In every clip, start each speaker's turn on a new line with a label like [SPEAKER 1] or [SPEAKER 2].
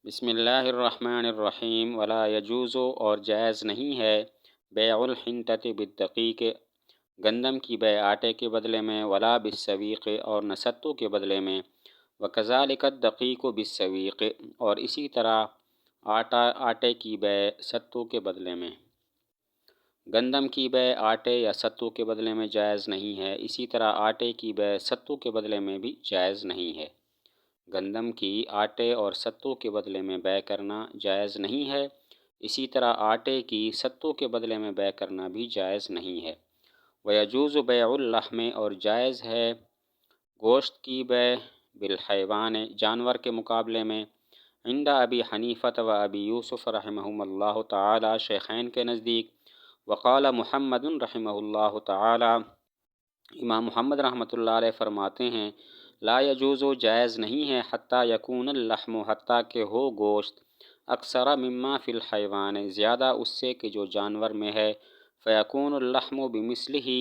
[SPEAKER 1] بسم اللہ الرحمن الرحیم ولا یجوز اور جائز نہیں ہے بیع الحنطۃ بالدقیق گندم کی بیع آٹے کے بدلے میں ولا بالسویق اور نہ ستو کے بدلے میں وکذالک الدقیق بالسویق اور اسی طرح آٹے کی بیع ستو کے بدلے میں گندم کی بیع آٹے یا ستو کے بدلے میں جائز نہیں ہے، اسی طرح آٹے کی بیع ستو کے بدلے میں بھی جائز نہیں ہے۔ گندم کی آٹے اور ستو کے بدلے میں بیع کرنا جائز نہیں ہے، اسی طرح آٹے کی ستو کے بدلے میں بیع کرنا بھی جائز نہیں ہے۔ وَيَجُوزُ بَيْعُ اللَّحْمِ اور جائز ہے گوشت کی بیع بالحیوان جانور کے مقابلے میں عند ابی حنیفۃ و ابی یوسف رحمہم اللہ تعالی شیخین کے نزدیک، وقال محمد رحمہ اللہ تعالی امام محمد رحمۃ اللہ علیہ فرماتے ہیں لا یجوز جائز نہیں ہے حتیٰ یکون اللحم حتیٰ کہ ہو گوشت اکثر مما فی الحیوان زیادہ اس سے کہ جو جانور میں ہے، فیکون اللحم بمثلہ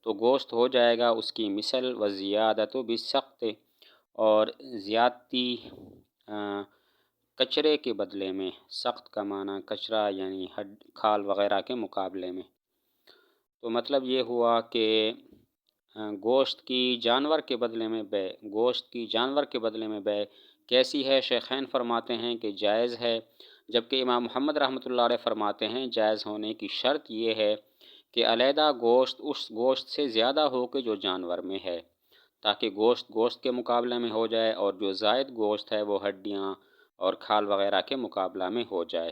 [SPEAKER 1] تو گوشت ہو جائے گا اس کی مثل، وزیادۃ بالسقط اور زیادتی کچرے کے بدلے میں، سخت کا معنی کچرا یعنی کھال وغیرہ کے مقابلے میں۔ تو مطلب یہ ہوا کہ گوشت کی جانور کے بدلے میں بیع، گوشت کی جانور کے بدلے میں بیع کیسی ہے؟ شیخین فرماتے ہیں کہ جائز ہے، جبکہ امام محمد رحمۃ اللہ علیہ فرماتے ہیں جائز ہونے کی شرط یہ ہے کہ علیحدہ گوشت اس گوشت سے زیادہ ہو کہ جو جانور میں ہے، تاکہ گوشت گوشت کے مقابلے میں ہو جائے اور جو زائد گوشت ہے وہ ہڈیاں اور کھال وغیرہ کے مقابلہ میں ہو جائے۔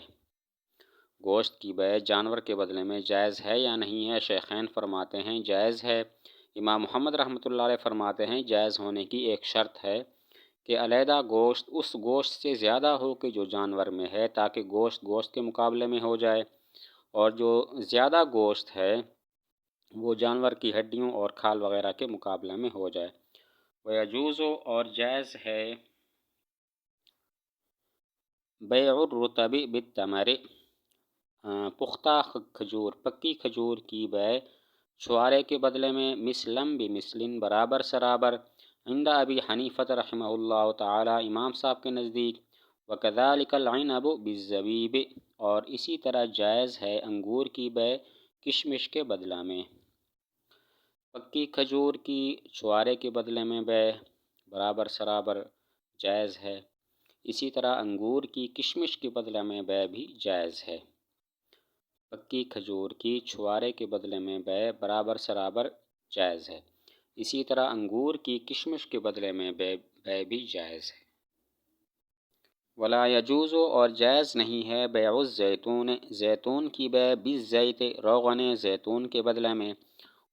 [SPEAKER 1] گوشت کی بیع جانور کے بدلے میں جائز ہے یا نہیں ہے؟ شیخین فرماتے ہیں جائز ہے۔ امام محمد رحمۃ اللہ علیہ فرماتے ہیں جائز ہونے کی ایک شرط ہے کہ علیحدہ گوشت اس گوشت سے زیادہ ہو کہ جو جانور میں ہے، تاکہ گوشت گوشت کے مقابلے میں ہو جائے، اور جو زیادہ گوشت ہے وہ جانور کی ہڈیوں اور کھال وغیرہ کے مقابلے میں ہو جائے۔ وَيَجُوزُ اور جائز ہے بیع الرطب بالتمر پختہ کھجور، پکی کھجور کی بیع چھوارے کے بدلے میں مثلاً بمثل برابر سرابر عند ابی حنیفۃ رحمہ اللہ تعالی امام صاحب کے نزدیک، وکذالک العنب بالزبیب اور اسی طرح جائز ہے انگور کی بیع کشمش کے بدلہ میں۔ پکی کھجور کی چھوارے کے بدلے میں بیع برابر سرابر جائز ہے، اسی طرح انگور کی کشمش کے بدلے میں بیع بھی جائز ہے۔ پکی کھجور کی چھوارے کے بدلے میں بیع برابر سرابر جائز ہے، اسی طرح انگور کی کشمش کے بدلے میں بیع بھی جائز ہے۔ ولا یجوز اور جائز نہیں ہے بیع الزیتون زیتون کی بیع بالزیت روغن زیتون کے بدلے میں،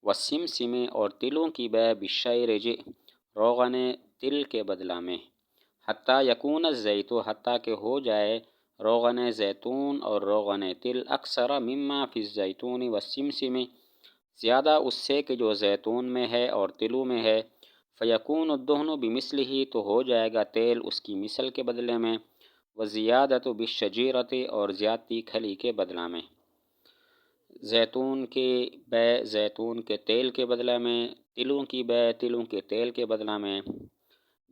[SPEAKER 1] والسمسم اور تلوں کی بیع بالشعرج روغن تل کے بدلہ میں، حتیٰ یکون الزیت حتیٰ کہ ہو جائے روغن زیتون اور روغن تل اکثر مما فی الزیتون والسمسم زیادہ اس سے کہ جو زیتون میں ہے اور تلوں میں ہے، فیکون الدہن بمثلہ تو ہو جائے گا تیل اس کی مثل کے بدلے میں، وزیادۃ بالشجیرۃ اور زیادتی کھلی کے بدلہ میں۔ زیتون کی بیع زیتون کے تیل کے بدلہ میں، تلوں کی بیع تلوں کے تیل کے بدلہ میں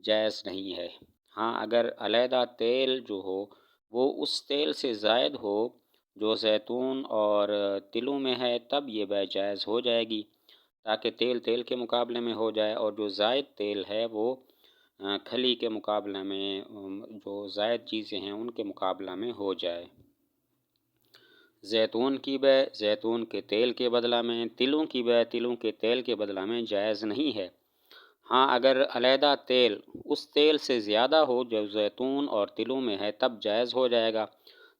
[SPEAKER 1] جائز نہیں ہے۔ ہاں اگر علیحدہ تیل جو ہو وہ اس تیل سے زائد ہو جو زیتون اور تلوں میں ہے، تب یہ بیع جائز ہو جائے گی، تاکہ تیل تیل کے مقابلے میں ہو جائے، اور جو زائد تیل ہے وہ کھلی کے مقابلے میں، جو زائد چیزیں ہیں ان کے مقابلہ میں ہو جائے۔ زیتون کی بیع زیتون کے تیل کے بدلہ میں، تلوں کی بیع تلوں کے تیل کے بدلہ میں جائز نہیں ہے۔ ہاں اگر علیحدہ تیل اس تیل سے زیادہ ہو جو زیتون اور تلوں میں ہے، تب جائز ہو جائے گا،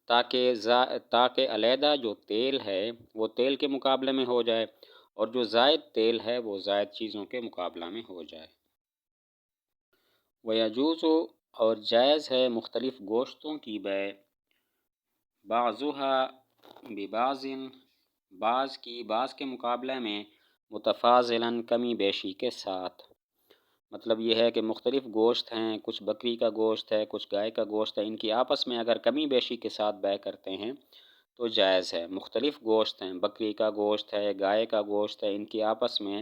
[SPEAKER 1] تاکہ علیحدہ جو تیل ہے وہ تیل کے مقابلے میں ہو جائے، اور جو زائد تیل ہے وہ زائد چیزوں کے مقابلہ میں ہو جائے۔ وَيَجُوزُ اور جائز ہے مختلف گوشتوں کی بیع بعضها ببعض بعض کی بعض کے مقابلے میں متفاضلاً کمی بیشی کے ساتھ۔ مطلب یہ ہے کہ مختلف گوشت ہیں، کچھ بکری کا گوشت ہے، کچھ گائے کا گوشت ہے، ان کی آپس میں اگر کمی بیشی کے ساتھ بیع کرتے ہیں تو جائز ہے۔ مختلف گوشت ہیں، بکری کا گوشت ہے، گائے کا گوشت ہے، ان کی آپس میں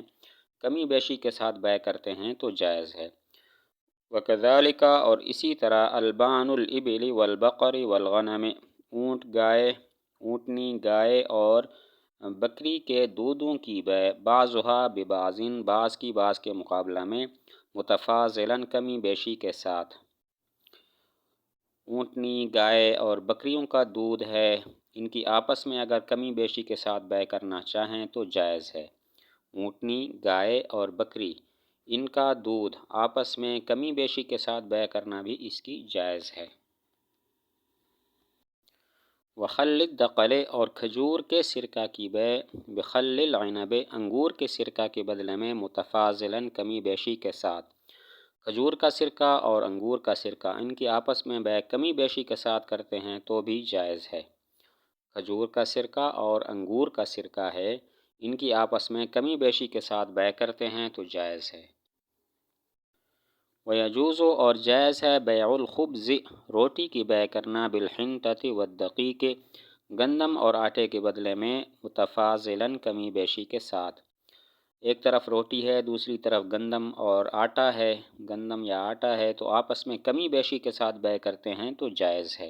[SPEAKER 1] کمی بیشی کے ساتھ بیع کرتے ہیں تو جائز ہے۔ وکذالک اور اسی طرح البان الابل والبقر والغنم اونٹ گائے اونٹنی گائے اور بکری کے دودھوں کی بے بعضها ببعض بعض کی بعض کے مقابلہ میں متفاضلاً کمی بیشی کے ساتھ۔ اونٹنی گائے اور بکریوں کا دودھ ہے، ان کی آپس میں اگر کمی بیشی کے ساتھ بے کرنا چاہیں تو جائز ہے۔ اونٹنی گائے اور بکری ان کا دودھ آپس میں کمی بیشی کے ساتھ بے کرنا بھی اس کی جائز ہے۔ وخل الدقل اور کھجور کے سرکہ کی بے بخل العنب انگور کے سرکہ کے بدلے میں متفاضلاً کمی بیشی کے ساتھ۔ کھجور کا سرکہ اور انگور کا سرکہ ان کی آپس میں بے کمی بیشی کے ساتھ کرتے ہیں تو بھی جائز ہے۔ کھجور کا سرکہ اور انگور کا سرکہ ہے، ان کی آپس میں کمی بیشی کے ساتھ بے کرتے ہیں تو جائز ہے۔ وَيَجُوزُ اور جائز ہے بیع الخبز روٹی کی بے کرنا بالحنطۃ والدقیق گندم اور آٹے کے بدلے میں متفاضلاً کمی بیشی کے ساتھ۔ ایک طرف روٹی ہے، دوسری طرف گندم اور آٹا ہے، گندم یا آٹا ہے تو آپس میں کمی بیشی کے ساتھ بے کرتے ہیں تو جائز ہے۔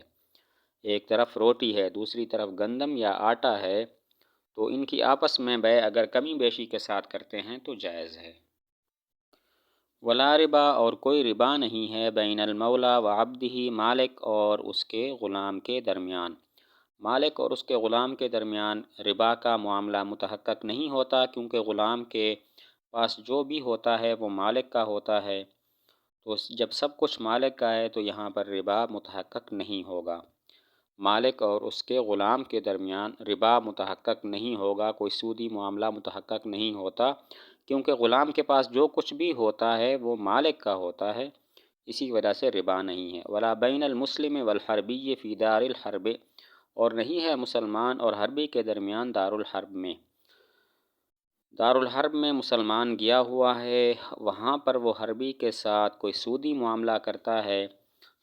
[SPEAKER 1] ایک طرف روٹی ہے، دوسری طرف گندم یا آٹا ہے تو ان کی آپس میں بے اگر کمی بیشی کے ساتھ کرتے ہیں تو جائز ہے۔ ولا ربا اور کوئی ربا نہیں ہے بین المولا وعبدہ مالک اور اس کے غلام کے درمیان۔ مالک اور اس کے غلام کے درمیان ربا کا معاملہ متحقق نہیں ہوتا، کیونکہ غلام کے پاس جو بھی ہوتا ہے وہ مالک کا ہوتا ہے، تو جب سب کچھ مالک کا ہے تو یہاں پر ربا متحقق نہیں ہوگا۔ مالک اور اس کے غلام کے درمیان ربا متحقق نہیں ہوگا، کوئی سودی معاملہ متحقق نہیں ہوتا، کیونکہ غلام کے پاس جو کچھ بھی ہوتا ہے وہ مالک کا ہوتا ہے، اسی وجہ سے ربا نہیں ہے۔ ولا بین المسلم والحربی فی دار الحرب اور نہیں ہے مسلمان اور حربی کے درمیان دار الحرب میں۔ دار الحرب میں مسلمان گیا ہوا ہے، وہاں پر وہ حربی کے ساتھ کوئی سودی معاملہ کرتا ہے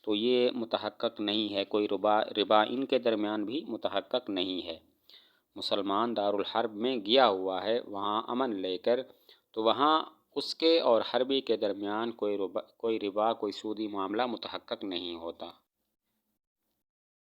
[SPEAKER 1] تو یہ متحقق نہیں ہے، کوئی ربا ان کے درمیان بھی متحقق نہیں ہے۔ مسلمان دار الحرب میں گیا ہوا ہے وہاں امن لے کر، تو وہاں اس کے اور حربی کے درمیان کوئی ربا کوئی سودی معاملہ متحقق نہیں ہوتا۔